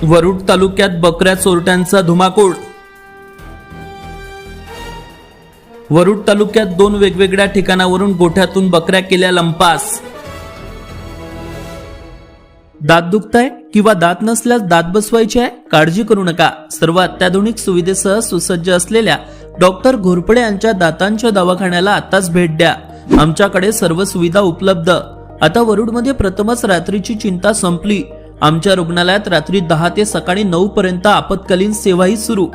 वरुड तालुक्यात बकऱ्या चोरट्यांचा धुमाकूळ। वरुड तालुक्यात 2 वेगवेगळ्या ठिकाणावरून गोठ्यातून बकऱ्या केल्या लंपास। दात दुखताय किंवा दात नसल्यास दात बसवायचे आहे? काळजी करू नका। सर्व अत्याधुनिक सुविधेसह सुसज्ज असलेल्या डॉक्टर घोरपडे यांच्या दातांच्या दवाखान्याला आताच भेट द्या। आमच्याकडे सर्व सुविधा उपलब्ध। आता वरुडमध्ये प्रथमच रात्रीची चिंता संपली। आमच्या रुग्णालयात रात्री 10 ते सकाळी 9 पर्यंत आपत्कालीन सेवाही सुरू।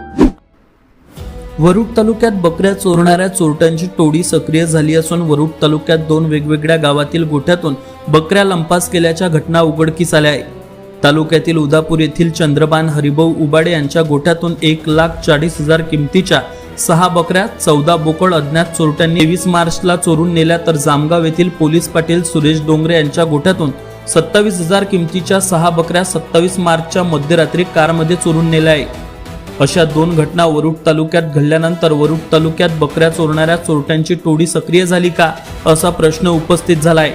वरुड तालुक्यात बकऱ्या चोरणाऱ्या चोरट्यांची टोळी सक्रिय झाली असून वरुड तालुक्यात 2 वेगवेगळ्या गावातील गोठ्यातून बकऱ्या लंपास केल्याच्या घटना उघडकीस आल्या आहेत। तालुक्यातील उदापूर येथील चंद्रबान हरिभाऊ उबाडे यांच्या गोठ्यातून 1,40,000 किमतीच्या 6 बकऱ्या 14 बोकड अज्ञात चोरट्यांनी 23 मार्चला चोरून नेल्या, तर जामगाव येथील पोलीस पाटील सुरेश डोंगरे यांच्या गोठ्यातून 27,000 किमतीच्या 6 बकऱ्या 27 मार्चच्या मध्यरात्री कारमध्ये चोरून नेल्या आहेत। अशा 2 घटना वरुड तालुक्यात घडल्यानंतर वरुड तालुक्यात बकऱ्या चोरणाऱ्या चोरट्यांची टोळी सक्रिय झाली का, असा प्रश्न उपस्थित झालाय।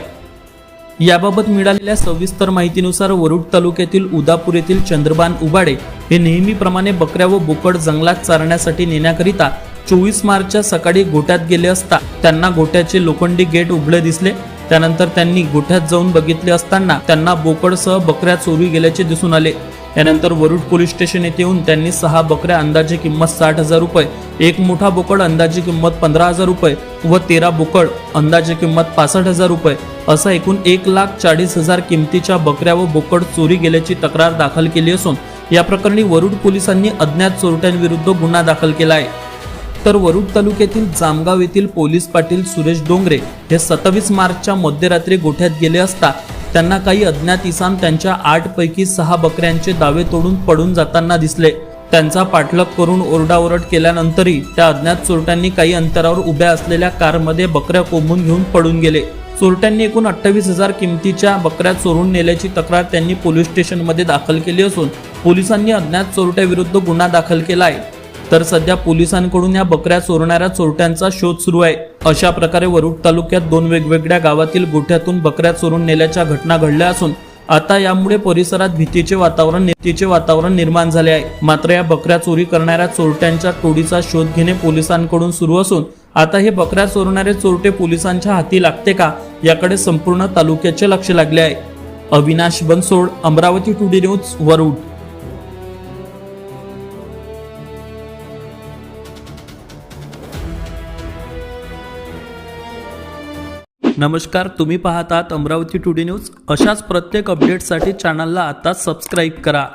याबाबत मिळालेल्या सविस्तर माहितीनुसार वरुड तालुक्यातील उदापूर येथील चंद्रबान उबाडे हे नेहमीप्रमाणे बकऱ्या व बोकड जंगलात चारण्यासाठी नेण्याकरिता 24 मार्चच्या सकाळी गोठ्यात गेले असता त्यांना गोठ्याचे लोखंडी गेट उघडे दिसले। त्यानंतर त्यांनी गोठ्यात जाऊन बघितले असताना त्यांना बोकडसह बकऱ्या चोरी गेल्याचे दिसून आले। यानंतर वरुड पोलीस स्टेशन येथे येऊन त्यांनी 6 बकऱ्या अंदाजे किंमत 60,000 रुपये, 1 मोठा बोकड अंदाजे किंमत 15,000 रुपये व 13 बोकड अंदाजे किंमत 65,000 रुपये असा एकूण 1,40,000 किमतीच्या बकऱ्या व बोकड चोरी गेल्याची तक्रार दाखल केली असून या प्रकरणी वरुड पोलिसांनी अज्ञात चोरट्यांविरुद्ध गुन्हा दाखल केला आहे। तर वरुड तालुक्यातील जामगाव येथील पोलीस पाटील सुरेश डोंगरे हे 27 मार्चच्या मध्यरात्री गोठ्यात गेले असता त्यांना काही अज्ञात इसम त्यांच्या 8 पैकी 6 बकऱ्यांचे दावे तोडून पडून जाताना दिसले। त्यांचा पाठलाग करून ओरडाओरड केल्यानंतरही त्या अज्ञात चोरट्यांनी काही अंतरावर उभ्या असलेल्या कारमध्ये बकऱ्या कोंबून घेऊन पडून गेले। चोरट्यांनी एकूण 28,000 किमतीच्या बकऱ्या चोरून नेल्याची तक्रार त्यांनी पोलीस स्टेशनमध्ये दाखल केली असून पोलिसांनी अज्ञात चोरट्याविरुद्ध गुन्हा दाखल केला आहे। तर सध्या पोलिसांकडून या बकऱ्या चोरणाऱ्या चोरट्यांचा शोध सुरू आहे। अशा प्रकारे वरुड तालुक्यात 2 वेगवेगळ्या गावातील गोठ्यातून बकऱ्या चोरून नेल्याच्या घटना घडल्या असून आता यामुळे परिसरात भीतीचे वातावरण निर्माण झाले आहे। मात्र या बकऱ्या चोरी करणाऱ्या चोरट्यांच्या टोळीचा शोध घेणे पोलिसांकडून सुरू असून आता हे बकऱ्या चोरणारे चोरटे पोलिसांच्या हाती लागते का, याकडे संपूर्ण तालुक्याचे लक्ष लागले आहे। Avinash Bansod, Amravati today news, Warud. नमस्कार, तुम्ही पाहतात अमरावती टुडे न्यूज। अशाच प्रत्येक अपडेटसाठी चॅनलला आता सबस्क्राइब करा।